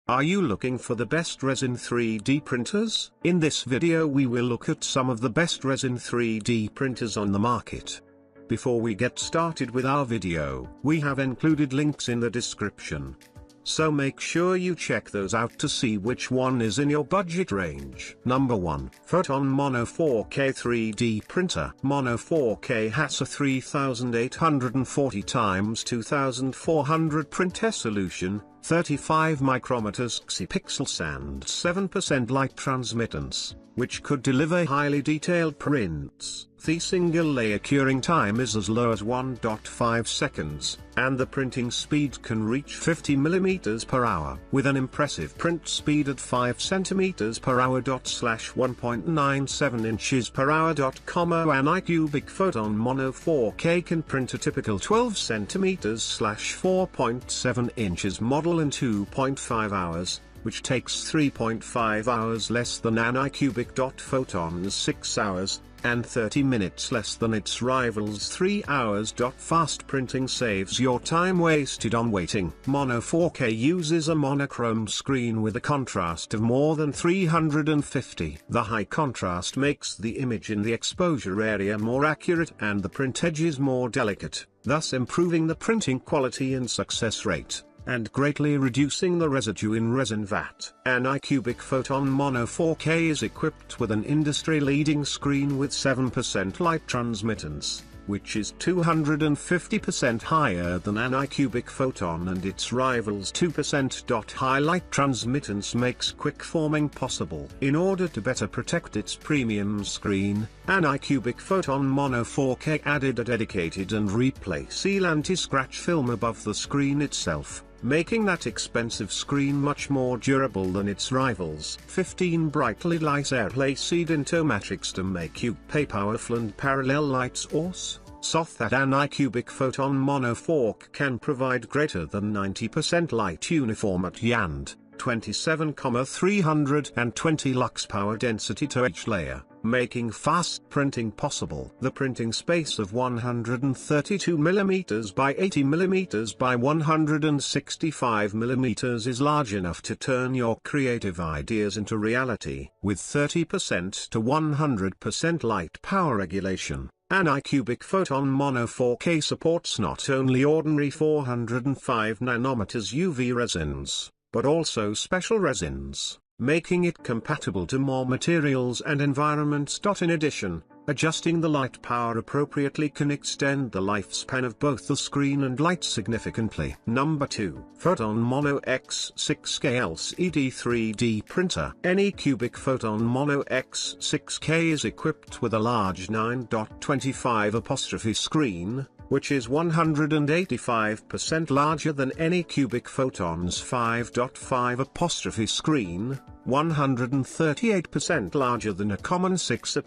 Are you looking for the best resin 3D printers? In this video we will look at some of the best resin 3D printers on the market. Before we get started with our video, we have included links in the description. So make sure you check those out to see which one is in your budget range. Number 1. Photon Mono 4K 3D Printer. Mono 4K has a 3840 x 2400 print resolution, 35 micrometers pixels and 7% light transmittance, which could deliver highly detailed prints. The single layer curing time is as low as 1.5 seconds, and the printing speed can reach 50 mm per hour, with an impressive print speed at 5 cm per hour. 1.97 inches per hour. An iCubic Photon Mono 4K can print a typical 12 cm / 4.7 inches model in 2.5 hours, which takes 3.5 hours less than an iCubic. Photon's 6 hours, and 30 minutes less than its rivals' 3 hours. Fast printing saves your time wasted on waiting. Mono 4K uses a monochrome screen with a contrast of more than 350. The high contrast makes the image in the exposure area more accurate and the print edges more delicate, thus improving the printing quality and success rate, and greatly reducing the residue in resin vat. An iCubic Photon Mono 4K is equipped with an industry-leading screen with 7% light transmittance, which is 250% higher than an iCubic Photon and its rivals' 2%. High light transmittance makes quick forming possible. In order to better protect its premium screen, an iCubic Photon Mono 4K added a dedicated and replay seal anti-scratch film above the screen itself, making that expensive screen much more durable than its rivals. 15 brightly light air-placed into matrix to make you pay powerful and parallel light source, so that an iCubic Photon Mono 4K can provide greater than 90% light uniformity and 27,320 lux power density to each layer, making fast printing possible. The printing space of 132 mm by 80 mm by 165 mm is large enough to turn your creative ideas into reality. With 30% to 100% light power regulation, an iCubic Photon Mono 4K supports not only ordinary 405 nanometers UV resins, but also special resins, making it compatible to more materials and environments. In addition, adjusting the light power appropriately can extend the lifespan of both the screen and light significantly. Number 2. Photon Mono X6K LCD 3D Printer. Any cubic Photon Mono X6K is equipped with a large 9.25 screen, which is 185% larger than any cubic Photon's 5.5 screen, 138% larger than a common 6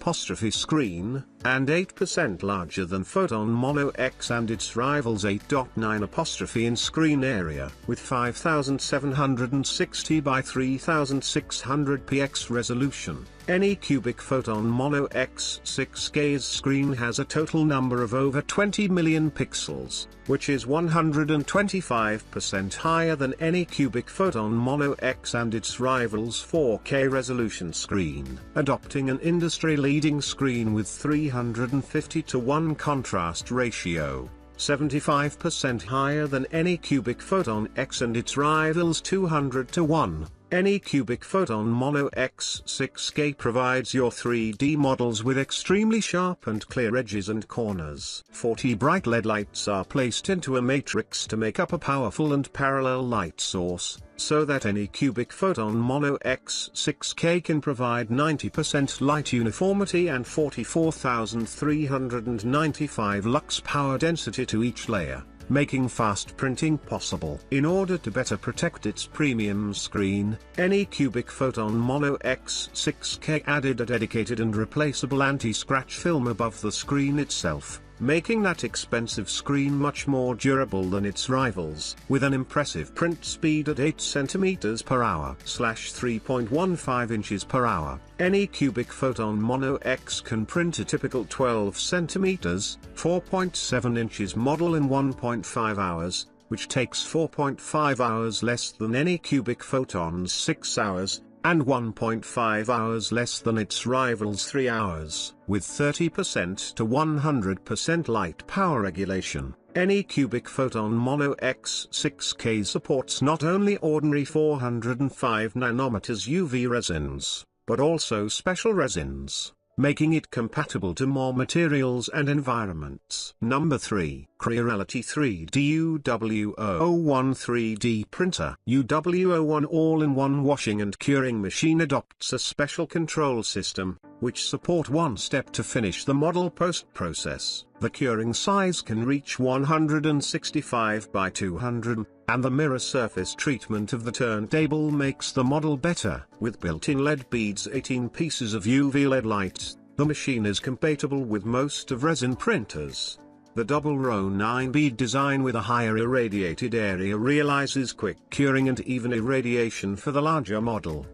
screen, and 8% larger than Photon Mono X and its rivals 8.9 in screen area. With 5760 by 3600 px resolution, any cubic Photon Mono X6K's screen has a total number of over 20 million pixels, which is 125% higher than any cubic Photon Mono X and its rivals' 4K resolution screen. Adopting an industry-leading screen with 350:1 contrast ratio, 75% higher than any cubic Photon X and its rivals 200:1. Any cubic Photon Mono X6K provides your 3D models with extremely sharp and clear edges and corners. 40 bright LED lights are placed into a matrix to make up a powerful and parallel light source, so that any cubic Photon Mono X6K can provide 90% light uniformity and 44,395 lux power density to each layer, making fast printing possible. In order to better protect its premium screen, any cubic Photon Mono X6K added a dedicated and replaceable anti-scratch film above the screen itself, making that expensive screen much more durable than its rivals. With an impressive print speed at 8 cm per hour / 3.15 inches per hour, any cubic Photon Mono X can print a typical 12 cm, 4.7 inches model in 1.5 hours, which takes 4.5 hours less than any cubic photon's 6 hours, and 1.5 hours less than its rival's 3 hours. With 30% to 100% light power regulation, any cubic photon Mono X6K supports not only ordinary 405 nanometers UV resins, but also special resins, making it compatible to more materials and environments. Number 3. CREALITY 3D UW01 3D Printer. UW01 all-in-one washing and curing machine adopts a special control system, which support one step to finish the model post-process. The curing size can reach 165 by 200, and the mirror surface treatment of the turntable makes the model better. With built-in LED beads, 18 pieces of UV LED lights, the machine is compatible with most of resin printers. The double-row 9-bead design with a higher irradiated area realizes quick curing and even irradiation for the larger model.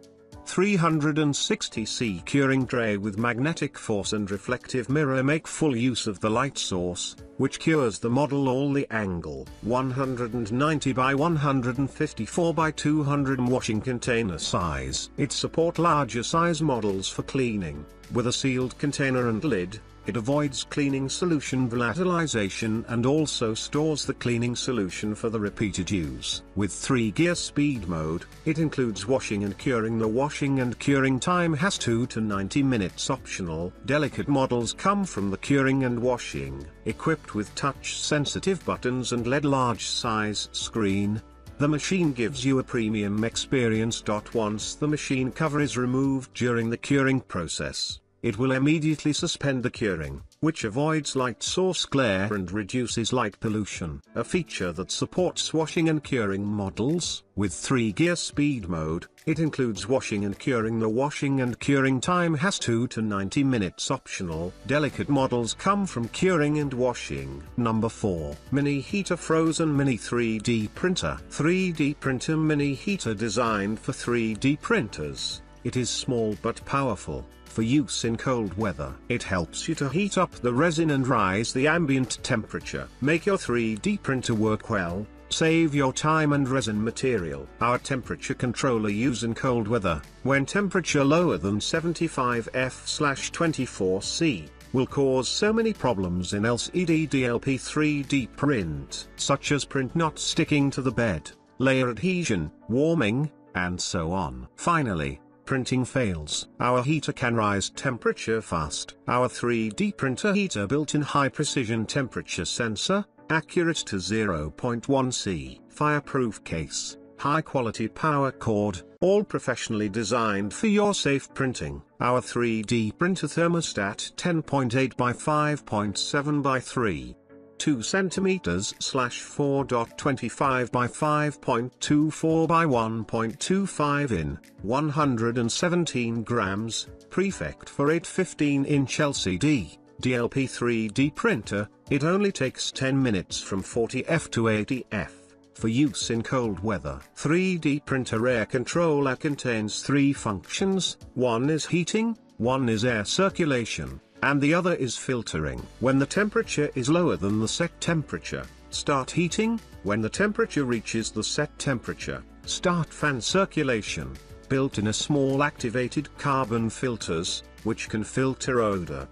360°C curing tray with magnetic force and reflective mirror make full use of the light source, which cures the model all the angle. 190 by 154 by 200 washing container size. It support larger size models for cleaning. With a sealed container and lid, it avoids cleaning solution volatilization and also stores the cleaning solution for the repeated use. With 3-gear speed mode, it includes washing and curing. The washing and curing time has 2 to 90 minutes optional. Delicate models come from the curing and washing. Equipped with touch-sensitive buttons and LED large-size screen, the machine gives you a premium experience. Once the machine cover is removed during the curing process, it will immediately suspend the curing, which avoids light source glare and reduces light pollution. A feature that supports washing and curing models. With 3-gear speed mode, it includes washing and curing. The washing and curing time has 2 to 90 minutes optional. Delicate models come from curing and washing. Number 4. Mini Heater Phrozen Mini 3D Printer. 3D Printer Mini Heater designed for 3D printers. It is small but powerful, for use in cold weather. It helps you to heat up the resin and rise the ambient temperature. Make your 3D printer work well, save your time and resin material. Our temperature controller used in cold weather, when temperature lower than 75 F/24C, will cause so many problems in LCD DLP 3D print, such as print not sticking to the bed, layer adhesion, warming, and so on. Finally, printing fails. Our heater can rise temperature fast. Our 3D printer heater built-in high-precision temperature sensor, accurate to 0.1 C, fireproof case, high-quality power cord, all professionally designed for your safe printing. Our 3D printer thermostat 10.8 by 5.7 by 3. 2 centimeters / 4.25 by 5.24 by 1.25 in, 117 grams, perfect for 815-inch LCD, DLP 3D printer. It only takes 10 minutes from 40F to 80F, for use in cold weather. 3D printer air controller contains 3 functions, one is heating, one is air circulation, and the other is filtering. When the temperature is lower than the set temperature, start heating. When the temperature reaches the set temperature, start fan circulation. Built in a small activated carbon filters, which can filter odor,